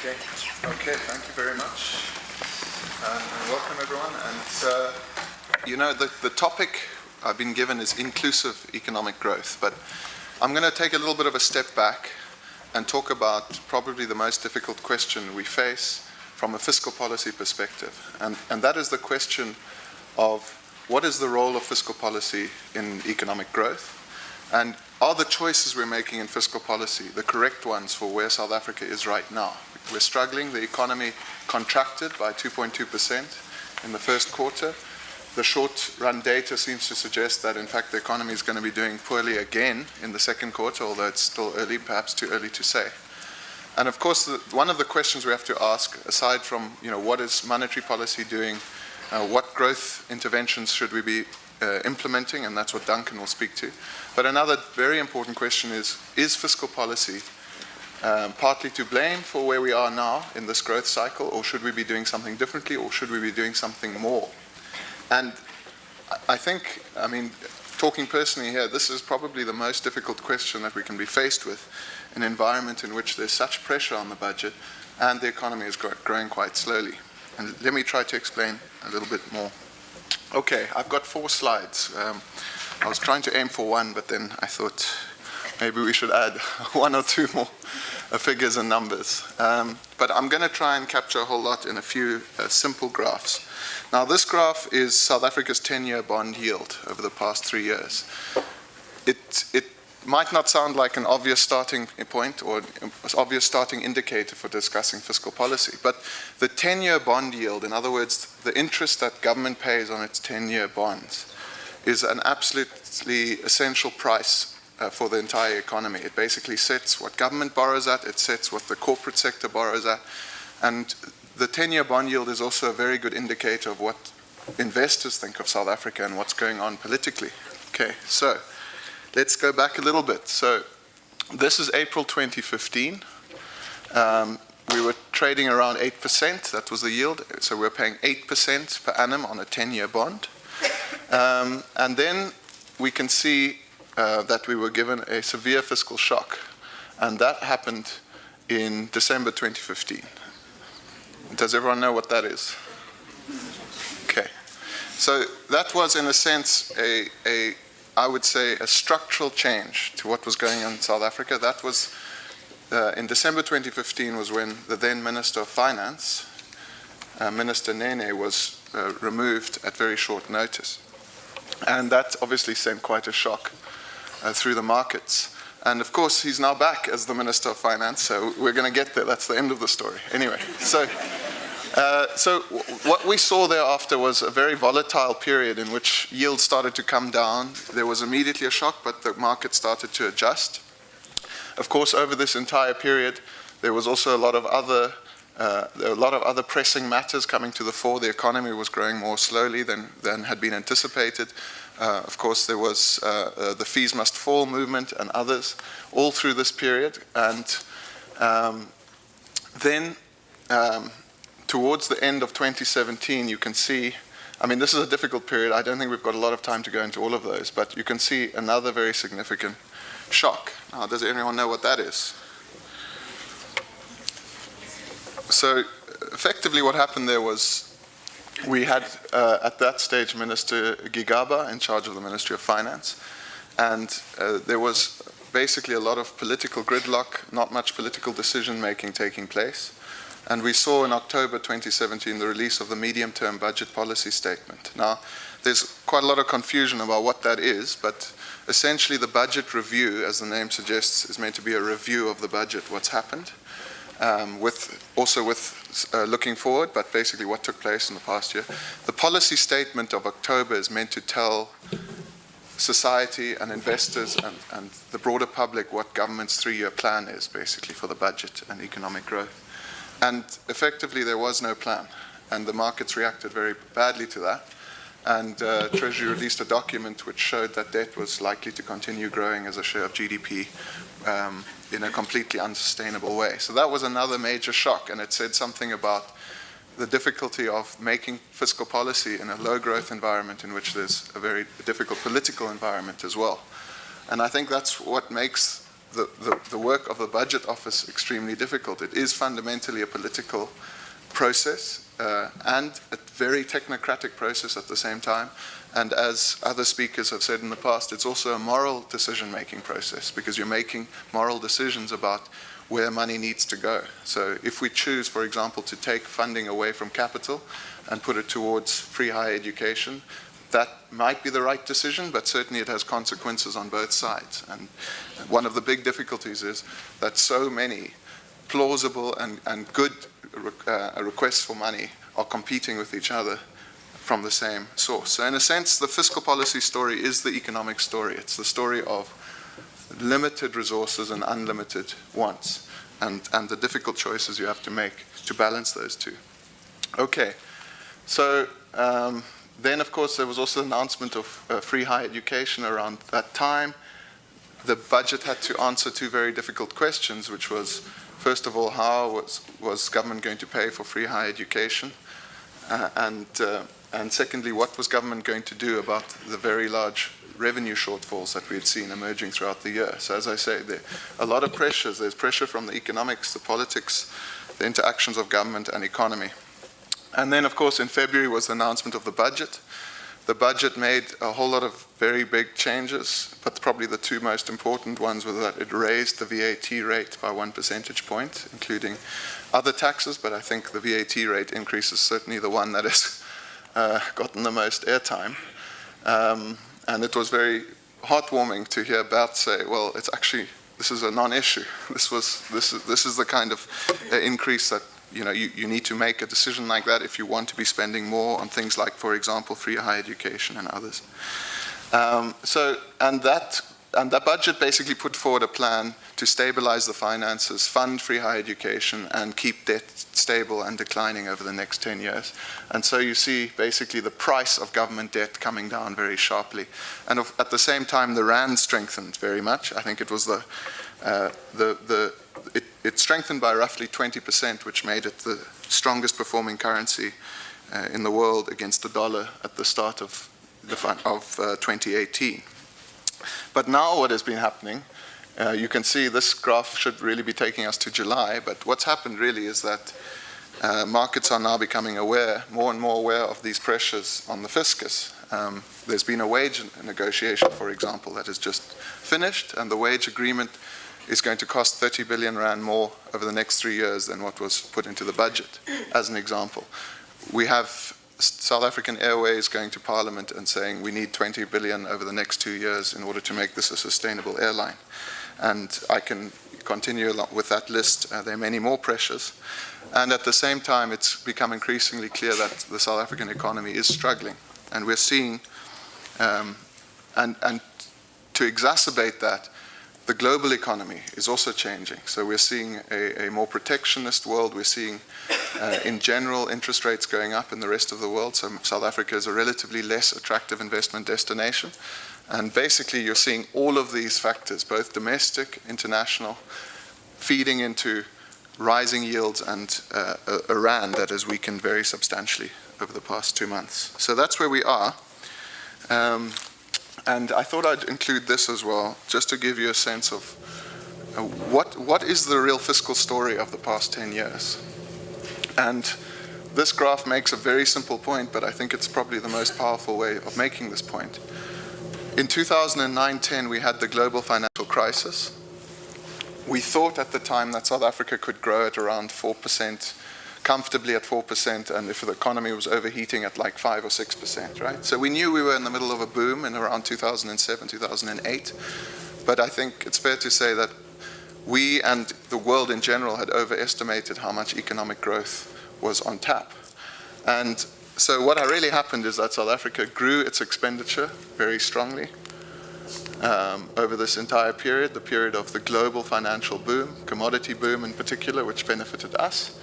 Okay. Okay, thank you very much. And welcome everyone. And the topic I've been given is inclusive economic growth, but I'm going to take a little bit of a step back and talk about probably the most difficult question we face from a fiscal policy perspective. And that is the question of what is the role of fiscal policy in economic growth? And are the choices we're making in fiscal policy the correct ones for where South Africa is right now? We're struggling. The economy contracted by 2.2% in the first quarter. The short-run data seems to suggest that, in fact, the economy is going to be doing poorly again in the second quarter, although it's still early, perhaps too early to say. And of course, one of the questions we have to ask, aside from what is monetary policy doing, what growth interventions should we be implementing, and that's what Duncan will speak to. But another very important question is fiscal policy partly to blame for where we are now in this growth cycle, or should we be doing something differently, or should we be doing something more? And I think, talking personally here, this is probably the most difficult question that we can be faced with, an environment in which there's such pressure on the budget and the economy is growing quite slowly. And let me try to explain a little bit more. Okay, I've got 4 slides. I was trying to aim for 1, but then I thought maybe we should add 1 or 2 more figures and numbers. But I'm going to try and capture a whole lot in a few simple graphs. Now, this graph is South Africa's 10-year bond yield over the past 3 years. It might not sound like an obvious starting point or an obvious starting indicator for discussing fiscal policy, but the 10-year bond yield, in other words, the interest that government pays on its 10-year bonds, is an absolutely essential price for the entire economy. It basically sets what government borrows at, it sets what the corporate sector borrows at, and the 10-year bond yield is also a very good indicator of what investors think of South Africa and what's going on politically. Okay, so let's go back a little bit. So this is April 2015. We were trading around 8%, that was the yield. So we're paying 8% per annum on a 10-year bond. And then we can see that we were given a severe fiscal shock. And that happened in December 2015. Does everyone know what that is? Okay. So that was, in a sense, I would say, a structural change to what was going on in South Africa. That was, in December 2015, was when the then Minister of Finance, Minister Nene, was removed at very short notice. And that obviously sent quite a shock through the markets. And of course, he's now back as the Minister of Finance, so we're going to get there. That's the end of the story. Anyway, so what we saw thereafter was a very volatile period in which yields started to come down. There was immediately a shock, but the market started to adjust. Of course, over this entire period, there was also a lot of other pressing matters coming to the fore. The economy was growing more slowly than had been anticipated. Of course, there was the fees must fall movement and others all through this period. And then towards the end of 2017, you can see, this is a difficult period. I don't think we've got a lot of time to go into all of those, but you can see another very significant shock. Now, does anyone know what that is? So effectively what happened there was we had, at that stage, Minister Gigaba in charge of the Ministry of Finance, and there was basically a lot of political gridlock, not much political decision-making taking place. And we saw in October 2017 the release of the medium-term budget policy statement. Now, there's quite a lot of confusion about what that is, but essentially the budget review, as the name suggests, is meant to be a review of the budget, what's happened, with looking forward, but basically what took place in the past year. The policy statement of October is meant to tell society and investors and the broader public what government's 3-year plan is, basically, for the budget and economic growth. And effectively, there was no plan, and the markets reacted very badly to that. And Treasury released a document which showed that debt was likely to continue growing as a share of GDP in a completely unsustainable way. So that was another major shock, and it said something about the difficulty of making fiscal policy in a low-growth environment in which there's a very difficult political environment as well. And I think that's what makes the work of the Budget Office extremely difficult. It is fundamentally a political process and a very technocratic process at the same time. And as other speakers have said in the past, it's also a moral decision-making process, because you're making moral decisions about where money needs to go. So if we choose, for example, to take funding away from capital and put it towards free higher education, that might be the right decision, but certainly it has consequences on both sides. And one of the big difficulties is that so many plausible and good requests for money are competing with each other from the same source. So in a sense, the fiscal policy story is the economic story. It's the story of limited resources and unlimited wants, and the difficult choices you have to make to balance those two. Okay, so then of course there was also an announcement of free higher education around that time. The budget had to answer two very difficult questions, which was, first of all, how was government going to pay for free higher education? And secondly, what was government going to do about the very large revenue shortfalls that we had seen emerging throughout the year? So as I say, there are a lot of pressures. There's pressure from the economics, the politics, the interactions of government and economy. And then, of course, in February was the announcement of the budget. The budget made a whole lot of very big changes, but probably the two most important ones were that it raised the VAT rate by 1 percentage point, including other taxes, but I think the VAT rate increase is certainly the one that has gotten the most airtime. And it was very heartwarming to hear Bert say, well, it's actually, this is a non-issue. This is the kind of increase that, you need to make a decision like that if you want to be spending more on things like, for example, free higher education and others. And that budget basically put forward a plan to stabilize the finances, fund free higher education, and keep debt stable and declining over the next 10 years. And so you see basically the price of government debt coming down very sharply. And at the same time, the rand strengthened very much. I think it was it strengthened by roughly 20%, which made it the strongest performing currency in the world against the dollar at the start of 2018. But now what has been happening, you can see this graph should really be taking us to July, but what's happened really is that markets are now becoming more and more aware of these pressures on the fiscus. There's been a wage negotiation, for example, that has just finished, and the wage agreement is going to cost 30 billion rand more over the next 3 years than what was put into the budget, as an example. We have South African Airways going to Parliament and saying we need 20 billion over the next 2 years in order to make this a sustainable airline. And I can continue with that list. There are many more pressures. And at the same time, it's become increasingly clear that the South African economy is struggling. And we're seeing, and to exacerbate that, the global economy is also changing. So we're seeing a more protectionist world. We're seeing, in general, interest rates going up in the rest of the world. So South Africa is a relatively less attractive investment destination. And basically, you're seeing all of these factors, both domestic, international, feeding into rising yields and a rand that has weakened very substantially over the past 2 months. So that's where we are. And I thought I'd include this as well, just to give you a sense of what is the real fiscal story of the past 10 years. And this graph makes a very simple point, but I think it's probably the most powerful way of making this point. In 2009-10, we had the global financial crisis. We thought at the time that South Africa could grow at around 4%, comfortably at 4%, and if the economy was overheating at like 5 or 6%, right? So we knew we were in the middle of a boom in around 2007, 2008, but I think it's fair to say that we and the world in general had overestimated how much economic growth was on tap. And so what really happened is that South Africa grew its expenditure very strongly over this entire period, the period of the global financial boom, commodity boom in particular, which benefited us.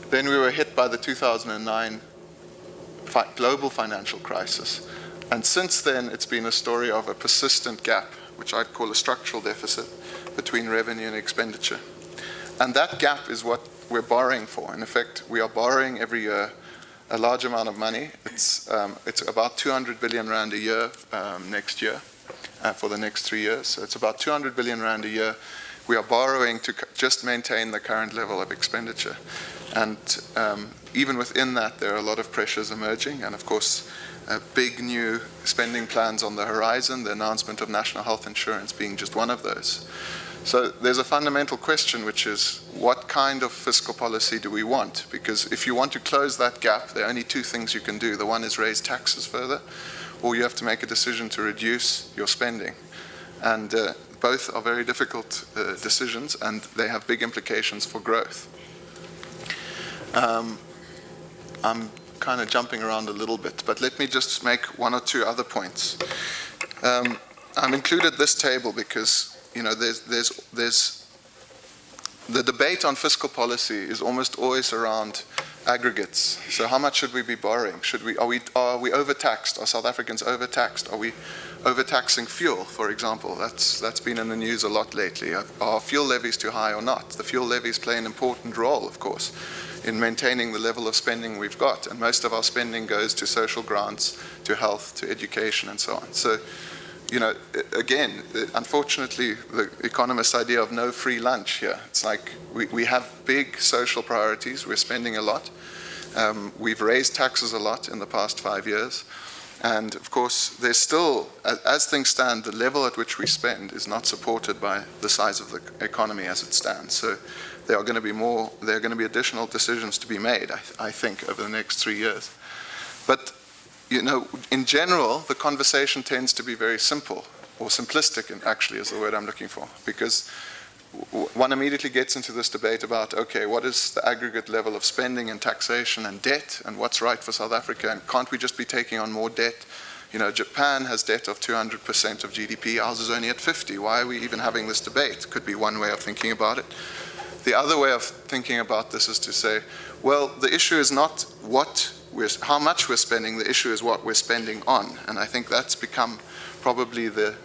Then we were hit by the 2009 global financial crisis. And since then, it's been a story of a persistent gap, which I'd call a structural deficit between revenue and expenditure. And that gap is what we're borrowing for. In effect, we are borrowing every year a large amount of money. It's about 200 billion rand a year next year. for the next 3 years. So it's about 200 billion rand a year we are borrowing to just maintain the current level of expenditure. And even within that, there are a lot of pressures emerging, and of course, big new spending plans on the horizon, the announcement of national health insurance being just one of those. So there's a fundamental question, which is, what kind of fiscal policy do we want? Because if you want to close that gap, there are only two things you can do. The one is raise taxes further, or you have to make a decision to reduce your spending. And both are very difficult decisions, and they have big implications for growth. I'm kind of jumping around a little bit, but let me just make one or two other points. I've included this table because, you know, there's the debate on fiscal policy is almost always around aggregates. So how much should we be borrowing? Are we overtaxed? Are South Africans overtaxed? Are we overtaxing fuel, for example? That's been in the news a lot lately. Are fuel levies too high or not? The fuel levies play an important role, of course, in maintaining the level of spending we've got. And most of our spending goes to social grants, to health, to education, and so on. So, you know, again, unfortunately, the economist's idea of no free lunch here. It's like we have big social priorities. We're spending a lot. We've raised taxes a lot in the past 5 years. And of course, there's still, as things stand, the level at which we spend is not supported by the size of the economy as it stands. So there are going to be additional decisions to be made, I think, over the next 3 years. But, you know, in general, the conversation tends to be very simple, or simplistic, actually, is the word I'm looking for, because one immediately gets into this debate about, okay, what is the aggregate level of spending and taxation and debt, and what's right for South Africa, and can't we just be taking on more debt? You know, Japan has debt of 200% of GDP, ours is only at 50. Why are we even having this debate? Could be one way of thinking about it. The other way of thinking about this is to say, well, the issue is not how much we're spending, the issue is what we're spending on. And I think that's become probably the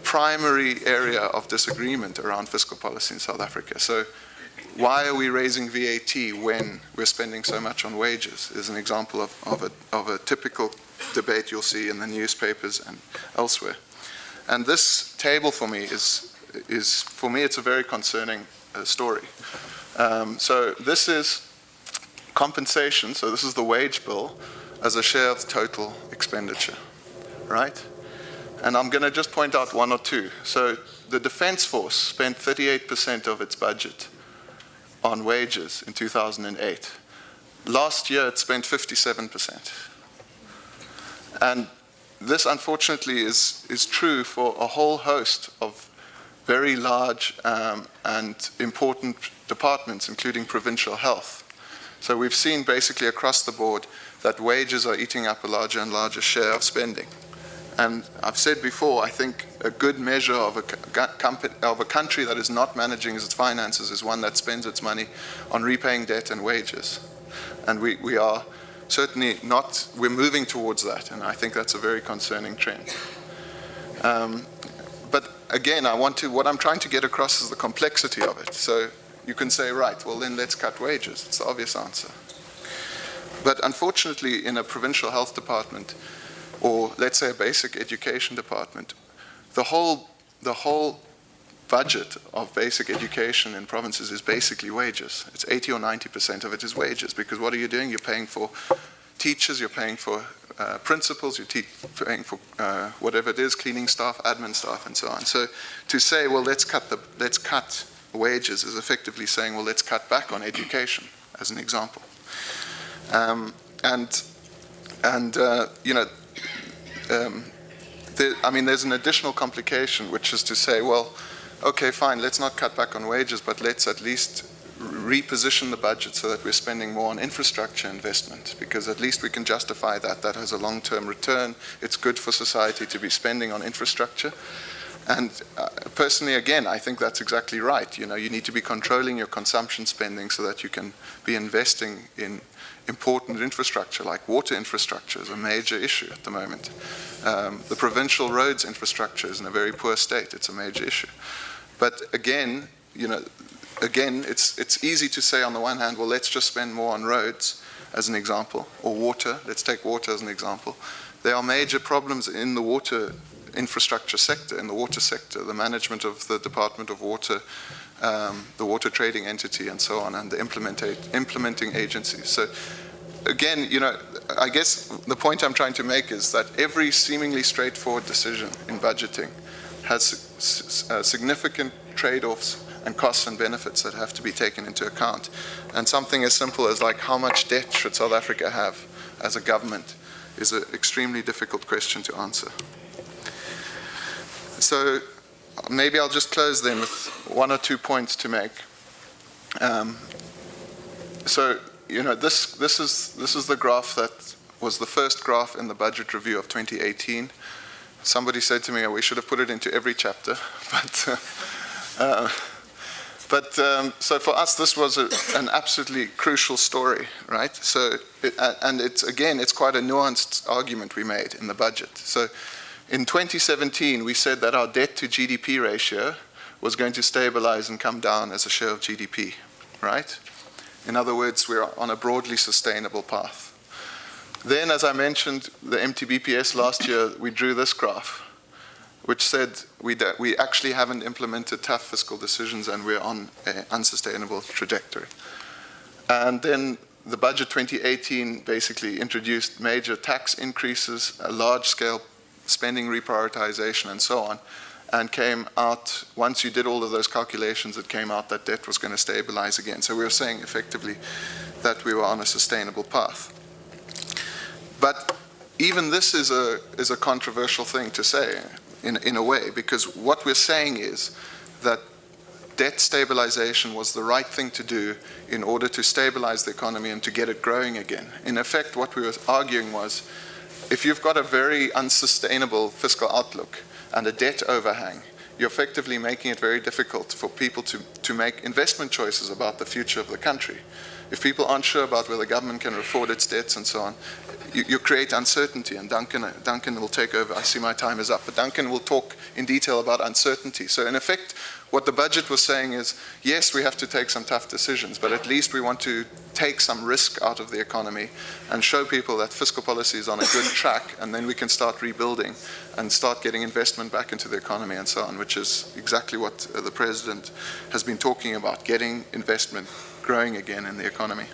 primary area of disagreement around fiscal policy in South Africa. So why are we raising VAT when we're spending so much on wages is an example of a typical debate you'll see in the newspapers and elsewhere. And this table for me it's a very concerning story. So this is compensation, so this is the wage bill as a share of total expenditure, right? And I'm going to just point out one or two. So the Defence Force spent 38% of its budget on wages in 2008. Last year it spent 57%. And this unfortunately is true for a whole host of very large and important departments, including provincial health. So we've seen basically across the board that wages are eating up a larger and larger share of spending. And I've said before, I think a good measure of a country that is not managing its finances is one that spends its money on repaying debt and wages. And we are certainly not, we're moving towards that, and I think that's a very concerning trend. But again, what I'm trying to get across is the complexity of it. So you can say, right, well then let's cut wages. It's the obvious answer. But unfortunately, in a provincial health department, or let's say a basic education department, the whole budget of basic education in provinces is basically wages. It's 80 or 90% of it is wages, because what are you doing? You're paying for teachers, you're paying for principals, you're paying for whatever it is, cleaning staff, admin staff, and so on. So to say, well, let's cut wages is effectively saying, well, let's cut back on education, as an example. You know, there's an additional complication, which is to say, well, okay, fine, let's not cut back on wages, but let's at least reposition the budget so that we're spending more on infrastructure investment, because at least we can justify that. That has a long-term return. It's good for society to be spending on infrastructure. And personally, again, I think that's exactly right. You know, you need to be controlling your consumption spending so that you can be investing in important infrastructure, like water infrastructure is a major issue at the moment. The provincial roads infrastructure is in a very poor state. It's a major issue. But again, you know, it's easy to say on the one hand, well, let's just spend more on roads, as an example, or water. Let's take water as an example. There are major problems in the water infrastructure sector, in the water sector, the management of the Department of Water, the water trading entity, and so on, and the implementing agencies. So again, I guess the point I'm trying to make is that every seemingly straightforward decision in budgeting has significant trade-offs and costs and benefits that have to be taken into account. And something as simple as like how much debt should South Africa have as a government is an extremely difficult question to answer. So maybe I'll just close then with one or two points to make. This is the graph that was the first graph in the budget review of 2018. Somebody said to me, we should have put it into every chapter, so for us, this was an absolutely crucial story, right? So, it's quite a nuanced argument we made in the budget. So, in 2017, we said that our debt to GDP ratio was going to stabilize and come down as a share of GDP, right? In other words, we're on a broadly sustainable path. Then, as I mentioned, the MTBPS last year, we drew this graph, which said we actually haven't implemented tough fiscal decisions and we're on an unsustainable trajectory. And then the budget 2018 basically introduced major tax increases, a large-scale spending reprioritization, and so on, and came out, once you did all of those calculations, it came out that debt was going to stabilize again. So we were saying effectively that we were on a sustainable path. But even this is a controversial thing to say in a way, because what we're saying is that debt stabilization was the right thing to do in order to stabilize the economy and to get it growing again. In effect, what we were arguing was, if you've got a very unsustainable fiscal outlook and a debt overhang, you're effectively making it very difficult for people to make investment choices about the future of the country. If people aren't sure about whether the government can afford its debts and so on, you create uncertainty, and Duncan will take over. I see my time is up, but Duncan will talk in detail about uncertainty. So in effect, what the budget was saying is, yes, we have to take some tough decisions, but at least we want to take some risk out of the economy and show people that fiscal policy is on a good track, and then we can start rebuilding and start getting investment back into the economy and so on, which is exactly what the President has been talking about, getting investment growing again in the economy.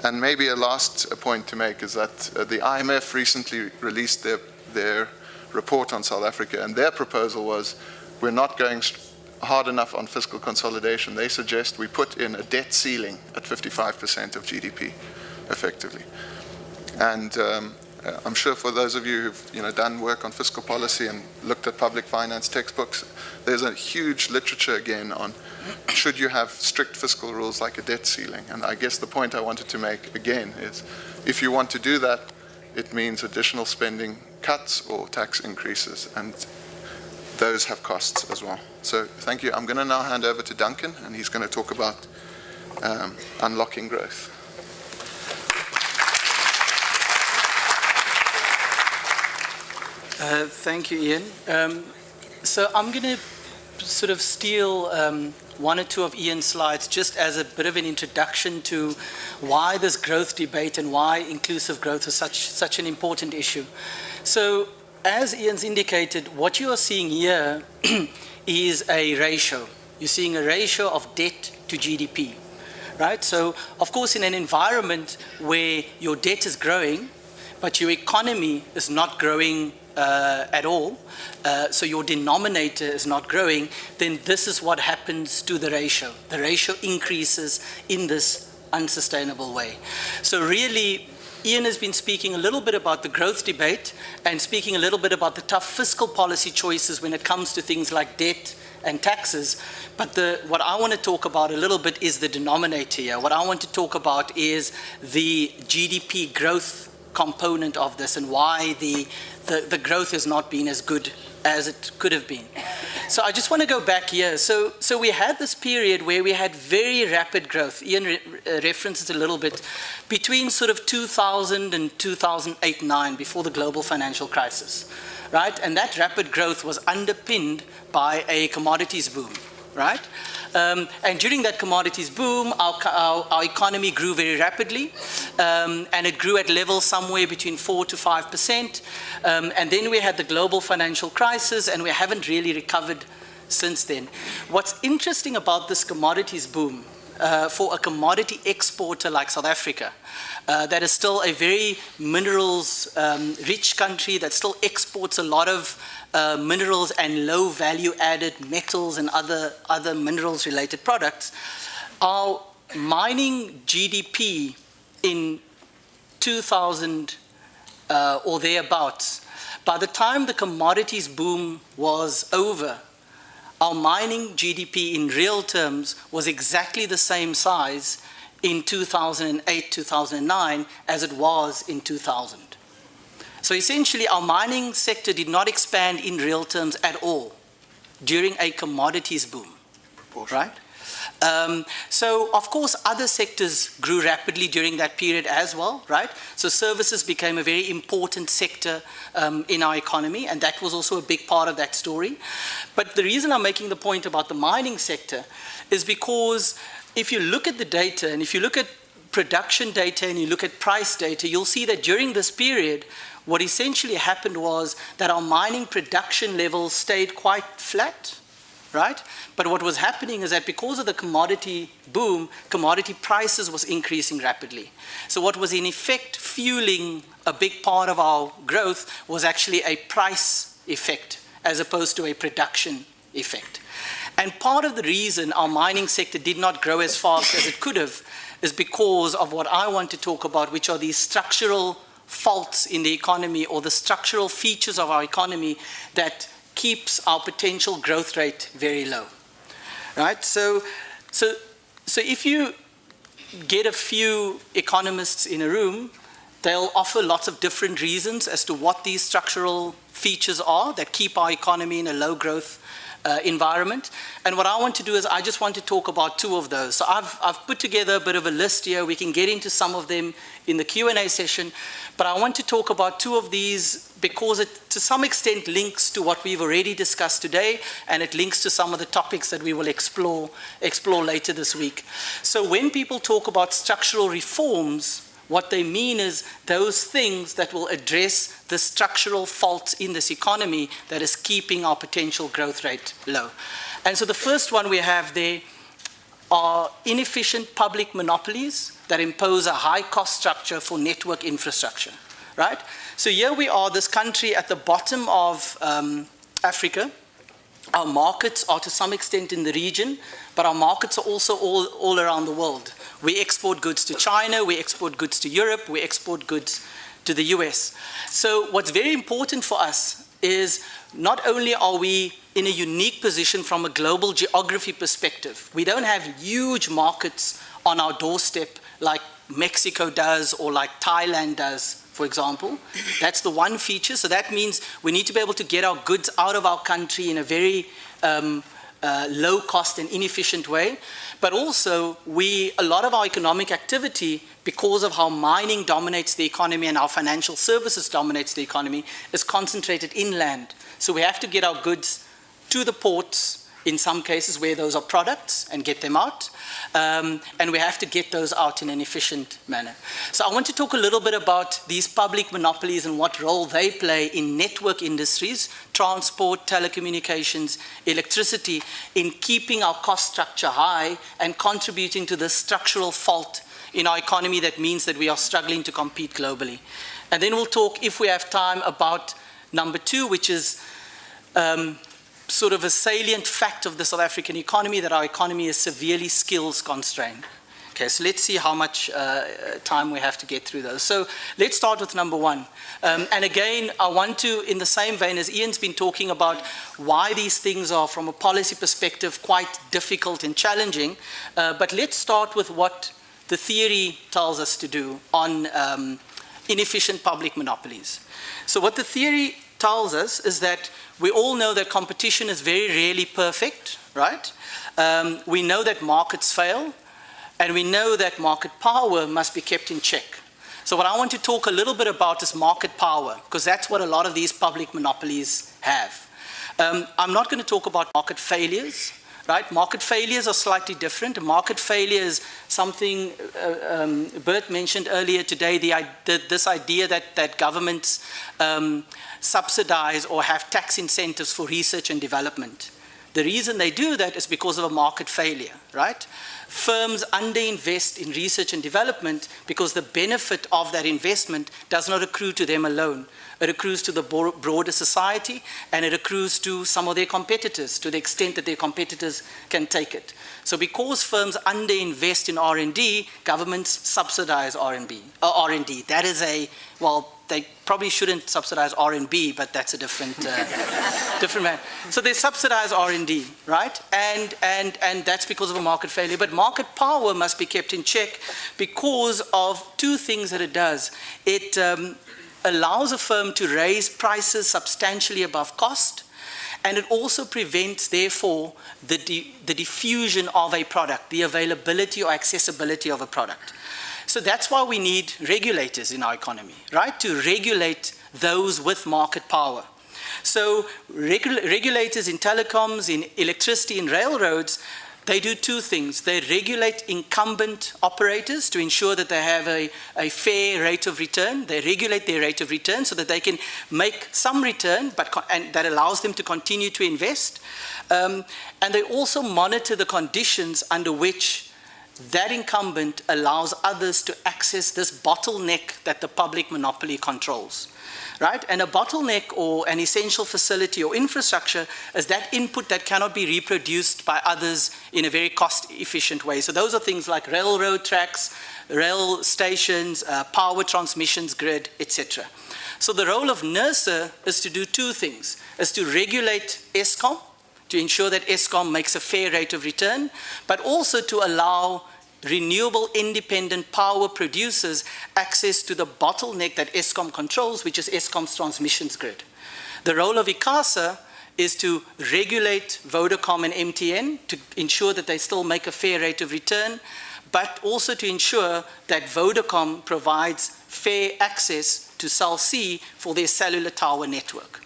And maybe a last point to make is that the IMF recently released their report on South Africa, and their proposal was, we're not going hard enough on fiscal consolidation. They suggest we put in a debt ceiling at 55% of GDP, effectively. And I'm sure for those of you who've done work on fiscal policy and looked at public finance textbooks, there's a huge literature again on should you have strict fiscal rules like a debt ceiling. And I guess the point I wanted to make again is, if you want to do that, it means additional spending cuts or tax increases, and those have costs as well. So thank you. I'm going to now hand over to Duncan, and he's going to talk about unlocking growth. Thank you, Ian. So I'm going to sort of steal one or two of Ian's slides just as a bit of an introduction to why this growth debate and why inclusive growth is such an important issue. So as Ian's indicated, what you are seeing here is a ratio. You're seeing a ratio of debt to GDP, right? So of course in an environment where your debt is growing, but your economy is not growing at all, so your denominator is not growing, then this is what happens to the ratio. The ratio increases in this unsustainable way. So really, Ian has been speaking a little bit about the growth debate and speaking a little bit about the tough fiscal policy choices when it comes to things like debt and taxes. But what I want to talk about a little bit is the denominator here. What I want to talk about is the GDP growth component of this and why the growth has not been as good as it could have been. So I just want to go back here. So we had this period where we had very rapid growth. Ian referenced it a little bit between sort of 2000 and 2008-9, before the global financial crisis, right? And that rapid growth was underpinned by a commodities boom, right? And during that commodities boom, our economy grew very rapidly. and it grew at levels somewhere between 4 to 5%. And then we had the global financial crisis, and we haven't really recovered since then. What's interesting about this commodities boom, for a commodity exporter like South Africa, that is still a very minerals rich country that still exports a lot of minerals and low value added metals and other minerals related products, our mining GDP in 2000 or thereabouts, by the time the commodities boom was over, our mining GDP in real terms was exactly the same size in 2008, 2009 as it was in 2000. So essentially our mining sector did not expand in real terms at all during a commodities boom, right? So of course other sectors grew rapidly during that period as well, right? So services became a very important sector in our economy, and that was also a big part of that story. But the reason I'm making the point about the mining sector is because if you look at the data, and if you look at production data and you look at price data, you'll see that during this period, what essentially happened was that our mining production levels stayed quite flat, right? But what was happening is that because of the commodity boom, commodity prices was increasing rapidly. So what was in effect fueling a big part of our growth was actually a price effect as opposed to a production effect. And part of the reason our mining sector did not grow as fast as it could have is because of what I want to talk about, which are these structural faults in the economy, or the structural features of our economy that keeps our potential growth rate very low, right? So if you get a few economists in a room, they'll offer lots of different reasons as to what these structural features are that keep our economy in a low growth environment. And what I want to do is I just want to talk about two of those. So I've put together a bit of a list here. We can get into some of them in the Q&A session, but I want to talk about two of these because it to some extent links to what we've already discussed today, and it links to some of the topics that we will explore later this week. So when people talk about structural reforms, what they mean is those things that will address the structural faults in this economy that is keeping our potential growth rate low. And so the first one we have there are inefficient public monopolies that impose a high cost structure for network infrastructure, right? So here we are, this country at the bottom of Africa. Our markets are to some extent in the region, but our markets are also all around the world. We export goods to China, we export goods to Europe, we export goods to the US. So what's very important for us is not only are we in a unique position from a global geography perspective, we don't have huge markets on our doorstep like Mexico does or like Thailand does, for example. That's the one feature. So that means we need to be able to get our goods out of our country in a very low cost and inefficient way. But also, a lot of our economic activity, because of how mining dominates the economy and our financial services dominates the economy, is concentrated inland. So we have to get our goods to the ports, in some cases where those are products, and get them out. And we have to get those out in an efficient manner. So I want to talk a little bit about these public monopolies and what role they play in network industries, transport, telecommunications, electricity, in keeping our cost structure high and contributing to the structural fault in our economy that means that we are struggling to compete globally. And then we'll talk, if we have time, about number two, which is sort of a salient fact of the South African economy, that our economy is severely skills constrained. Okay, so let's see how much time we have to get through those. So let's start with number one. And again, I want to, in the same vein as Ian's been talking about why these things are, from a policy perspective, quite difficult and challenging, but let's start with what the theory tells us to do on inefficient public monopolies. So what the theory tells us is that we all know that competition is very rarely perfect, right? We know that markets fail, and we know that market power must be kept in check. So what I want to talk a little bit about is market power, because that's what a lot of these public monopolies have. I'm not going to talk about market failures. right? Market failures are slightly different. Market failure is something Bert mentioned earlier today, this idea that governments subsidize or have tax incentives for research and development. The reason they do that is because of a market failure, right? Firms underinvest in research and development because the benefit of that investment does not accrue to them alone. It accrues to the broader society, and it accrues to some of their competitors, to the extent that their competitors can take it. So because firms underinvest in R&D, governments subsidize R&D. That is they probably shouldn't subsidize R&B, but that's a different different matter. So they subsidize R&D, right? And that's because of a market failure. But market power must be kept in check because of two things that it does. It allows a firm to raise prices substantially above cost, and it also prevents, therefore, the diffusion of a product, the availability or accessibility of a product. So that's why we need regulators in our economy, right? To regulate those with market power. So regulators in telecoms, in electricity, in railroads, they do two things. They regulate incumbent operators to ensure that they have a fair rate of return. They regulate their rate of return so that they can make some return, and that allows them to continue to invest. And they also monitor the conditions under which that incumbent allows others to access this bottleneck that the public monopoly controls, right? And a bottleneck or an essential facility or infrastructure is that input that cannot be reproduced by others in a very cost-efficient way. So those are things like railroad tracks, rail stations, power transmissions grid, etc. So the role of NERSA is to do two things, is to regulate Eskom, to ensure that Eskom makes a fair rate of return, but also to allow renewable independent power producers access to the bottleneck that Eskom controls, which is Eskom's transmissions grid. The role of ICASA is to regulate Vodacom and MTN to ensure that they still make a fair rate of return, but also to ensure that Vodacom provides fair access to Cell C for their cellular tower network.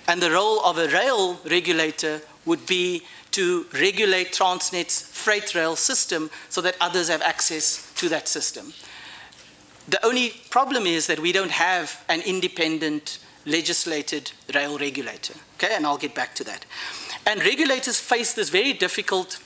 And the role of a rail regulator would be to regulate Transnet's freight rail system so that others have access to that system. The only problem is that we don't have an independent legislated rail regulator, okay? And I'll get back to that. And regulators face this very difficult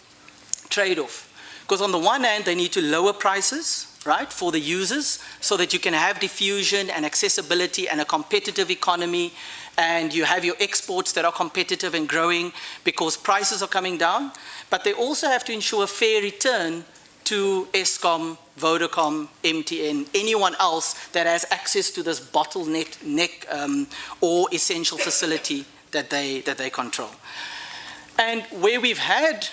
trade-off, because on the one hand, they need to lower prices, right, for the users so that you can have diffusion and accessibility and a competitive economy, and you have your exports that are competitive and growing because prices are coming down. But they also have to ensure fair return to Eskom, Vodacom, MTN, anyone else that has access to this bottleneck or essential facility that they control. And where we've had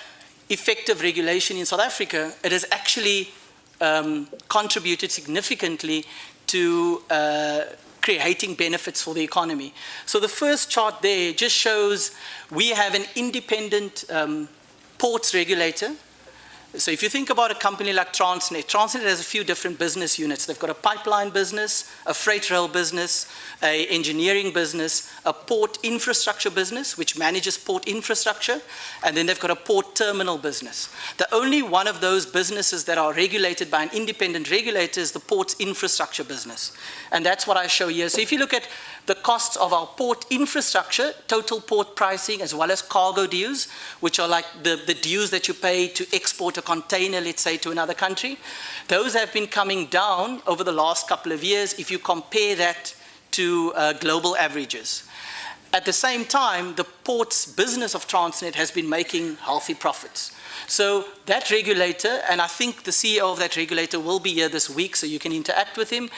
effective regulation in South Africa, it has actually contributed significantly to creating benefits for the economy. So the first chart there just shows we have an independent ports regulator. So if you think about a company like Transnet, Transnet has a few different business units. They've got a pipeline business, a freight rail business, an engineering business, a port infrastructure business, which manages port infrastructure, and then they've got a port terminal business. The only one of those businesses that are regulated by an independent regulator is the ports infrastructure business. And that's what I show here. So if you look at the costs of our port infrastructure, total port pricing, as well as cargo dues, which are like the dues that you pay to export a container, let's say, to another country. Those have been coming down over the last couple of years if you compare that to global averages. At the same time, the ports business of Transnet has been making healthy profits. So that regulator, and I think the CEO of that regulator will be here this week, so you can interact with him,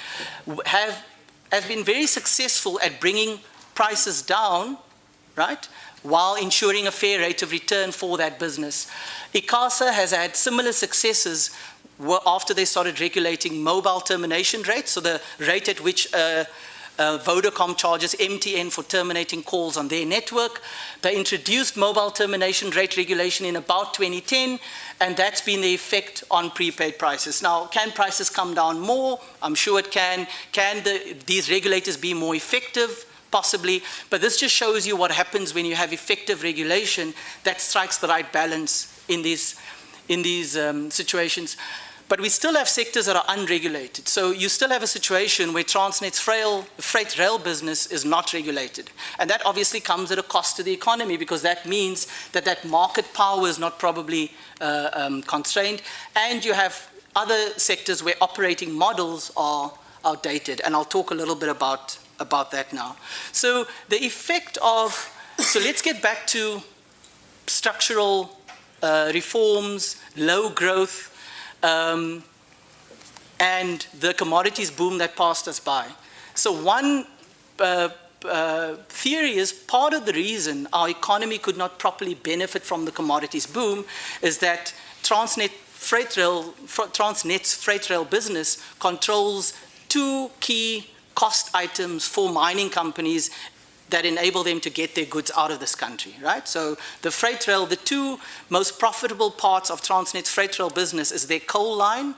has been very successful at bringing prices down, right, while ensuring a fair rate of return for that business. ICASA has had similar successes after they started regulating mobile termination rates, so the rate at which Vodacom charges MTN for terminating calls on their network. They introduced mobile termination rate regulation in about 2010, and that's been the effect on prepaid prices. Now, can prices come down more? I'm sure it can. Can these regulators be more effective? possibly, but this just shows you what happens when you have effective regulation that strikes the right balance in these situations. But we still have sectors that are unregulated. So you still have a situation where Transnet's freight rail business is not regulated. And that obviously comes at a cost to the economy, because that means that that market power is not probably constrained. And you have other sectors where operating models are outdated. And I'll talk a little bit about that now. So the effect of, so let's get back to structural reforms, low growth, and the commodities boom that passed us by. So one theory is part of the reason our economy could not properly benefit from the commodities boom is that Transnet's freight rail business controls two key cost items for mining companies that enable them to get their goods out of this country, right? So the freight rail, the two most profitable parts of Transnet's freight rail business is their coal line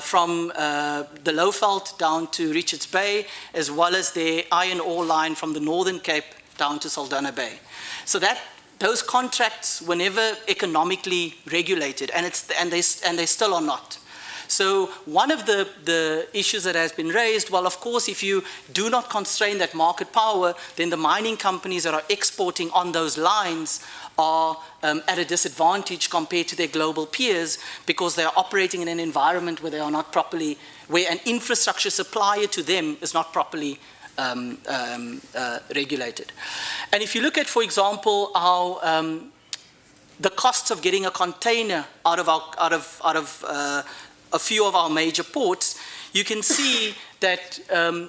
from the Lowveld down to Richards Bay, as well as their iron ore line from the Northern Cape down to Saldanha Bay. So those contracts were never economically regulated, and they still are not. So one of the issues that has been raised, well, of course, if you do not constrain that market power, then the mining companies that are exporting on those lines are at a disadvantage compared to their global peers, because they are operating in an environment where they are not properly, where an infrastructure supplier to them is not properly regulated. And if you look at, for example, how the costs of getting a container out of a few of our major ports, you can see that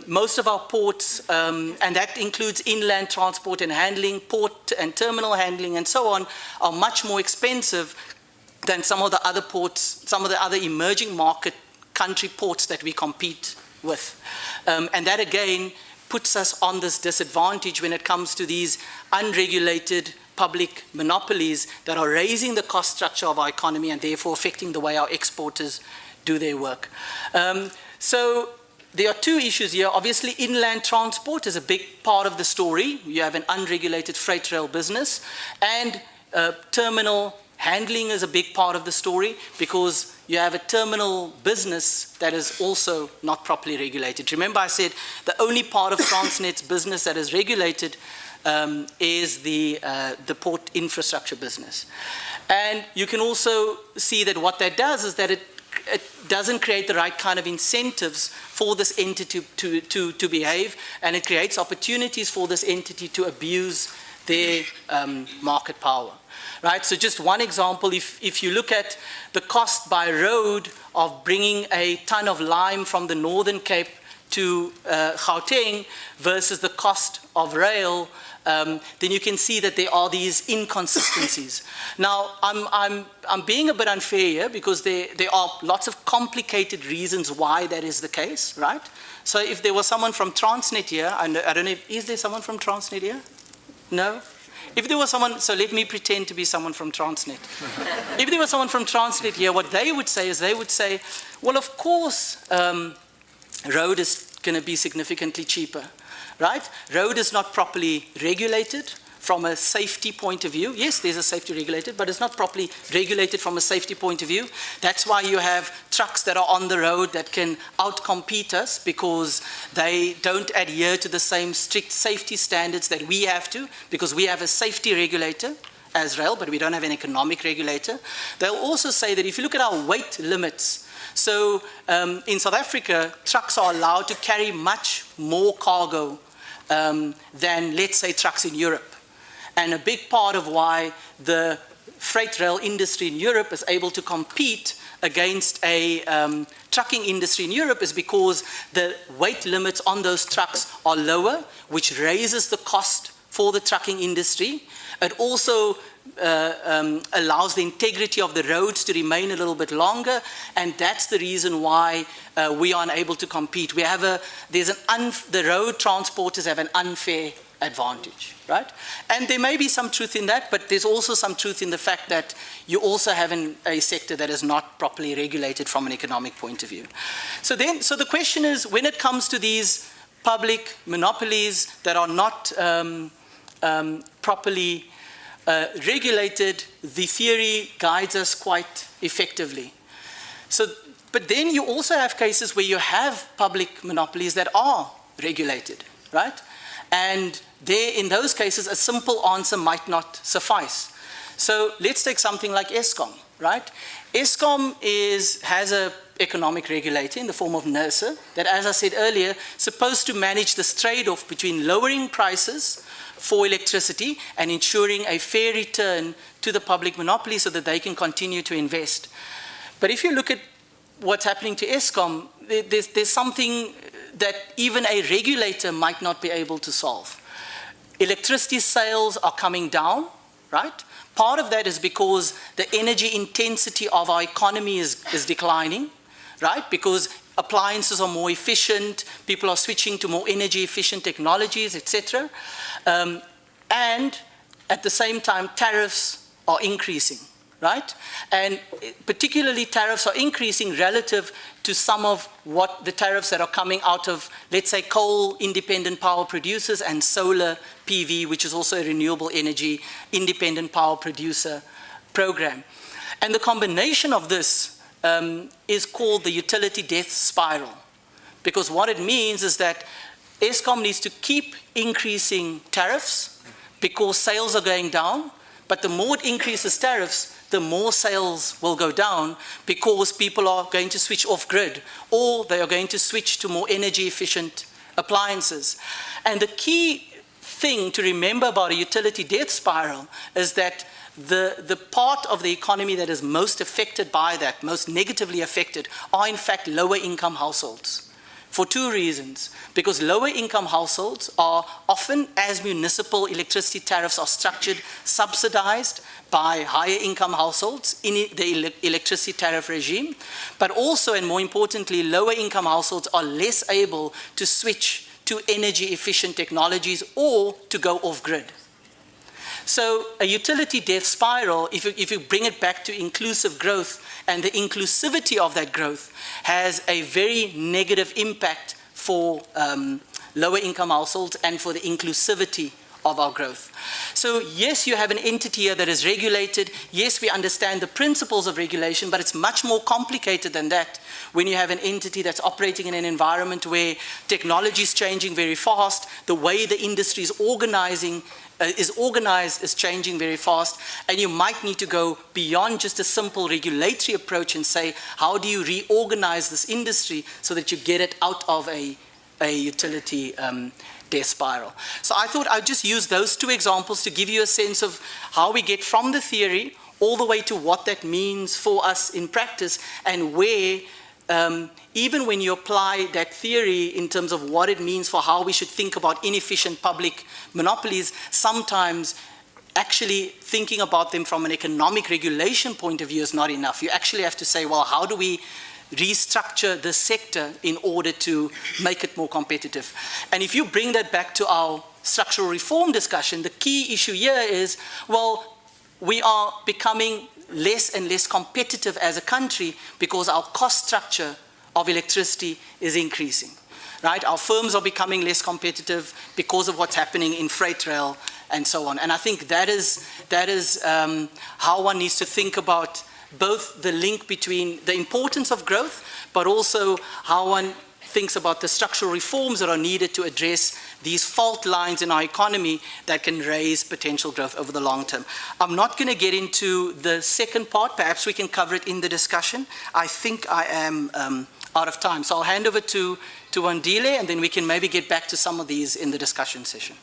most of our ports, and that includes inland transport and handling, port and terminal handling and so on, are much more expensive than some of the other ports, some of the other emerging market country ports that we compete with. And that again puts us on this disadvantage when it comes to these unregulated public monopolies that are raising the cost structure of our economy and therefore affecting the way our exporters do their work. So there are two issues here. Obviously, inland transport is a big part of the story. You have an unregulated freight rail business, and terminal handling is a big part of the story, because you have a terminal business that is also not properly regulated. Remember, I said the only part of Transnet's business that is regulated is the port infrastructure business. And you can also see that what that does is that it doesn't create the right kind of incentives for this entity to behave, and it creates opportunities for this entity to abuse their market power, right? So just one example, if you look at the cost by road of bringing a ton of lime from the Northern Cape to Gauteng versus the cost of rail, then you can see that there are these inconsistencies. Now, I'm being a bit unfair here, because there are lots of complicated reasons why that is the case, right? So if there was someone from Transnet here, I don't know, is there someone from Transnet here? No? If there was someone, so let me pretend to be someone from Transnet. If there was someone from Transnet here, what they would say is, well, of course, road is going to be significantly cheaper, right? Road is not properly regulated from a safety point of view. Yes, there's a safety regulated, but it's not properly regulated from a safety point of view. That's why you have trucks that are on the road that can outcompete us, because they don't adhere to the same strict safety standards that we have to, because we have a safety regulator as rail, but we don't have an economic regulator. They'll also say that if you look at our weight limits, so in South Africa, trucks are allowed to carry much more cargo than, let's say, trucks in Europe. And a big part of why the freight rail industry in Europe is able to compete against a trucking industry in Europe is because the weight limits on those trucks are lower, which raises the cost for the trucking industry. It also allows the integrity of the roads to remain a little bit longer, and that's the reason why we are unable to compete. The road transporters have an unfair advantage, right? And there may be some truth in that, but there's also some truth in the fact that you also have a sector that is not properly regulated from an economic point of view. So the question is, when it comes to these public monopolies that are not properly regulated, the theory guides us quite effectively. So, but then you also have cases where you have public monopolies that are regulated, right? And there, in those cases, a simple answer might not suffice. So let's take something like Eskom, right? Eskom has an economic regulator in the form of NERSA that, as I said earlier, is supposed to manage this trade-off between lowering prices for electricity and ensuring a fair return to the public monopoly so that they can continue to invest. But if you look at what's happening to Eskom, there's something that even a regulator might not be able to solve. Electricity sales are coming down, right? Part of that is because the energy intensity of our economy is declining, right? Because appliances are more efficient, people are switching to more energy efficient technologies, etc. And at the same time, tariffs are increasing, right? And particularly tariffs are increasing relative to some of what the tariffs that are coming out of, let's say, coal-independent power producers and solar PV, which is also a renewable energy independent power producer program. And the combination of this is called the utility death spiral. Because what it means is that Eskom needs to keep increasing tariffs because sales are going down, but the more it increases tariffs, the more sales will go down because people are going to switch off grid or they are going to switch to more energy efficient appliances. And the key thing to remember about a utility death spiral is that the part of the economy that is most affected by that, most negatively affected, are in fact lower income households. For two reasons. Because lower income households are often, as municipal electricity tariffs are structured, subsidized by higher income households in the electricity tariff regime. But also, and more importantly, lower income households are less able to switch to energy efficient technologies or to go off grid. So a utility death spiral, if you bring it back to inclusive growth, and the inclusivity of that growth has a very negative impact for lower income households and for the inclusivity of our growth. So yes, you have an entity here that is regulated. Yes, we understand the principles of regulation, but it's much more complicated than that when you have an entity that's operating in an environment where technology is changing very fast, the way the industry is organized is changing very fast, and you might need to go beyond just a simple regulatory approach and say, how do you reorganize this industry so that you get it out of a utility death spiral. So I thought I'd just use those two examples to give you a sense of how we get from the theory all the way to what that means for us in practice, and where even when you apply that theory in terms of what it means for how we should think about inefficient public monopolies, sometimes actually thinking about them from an economic regulation point of view is not enough. You actually have to say, well, how do we restructure the sector in order to make it more competitive? And if you bring that back to our structural reform discussion, the key issue here is, well, we are becoming less and less competitive as a country because our cost structure of electricity is increasing, right? Our firms are becoming less competitive because of what's happening in freight rail and so on. And I think that is how one needs to think about both the link between the importance of growth, but also how one thinks about the structural reforms that are needed to address these fault lines in our economy that can raise potential growth over the long term. I'm not going to get into the second part. Perhaps we can cover it in the discussion. I think I am out of time. So I'll hand over to Wandile, and then we can maybe get back to some of these in the discussion session.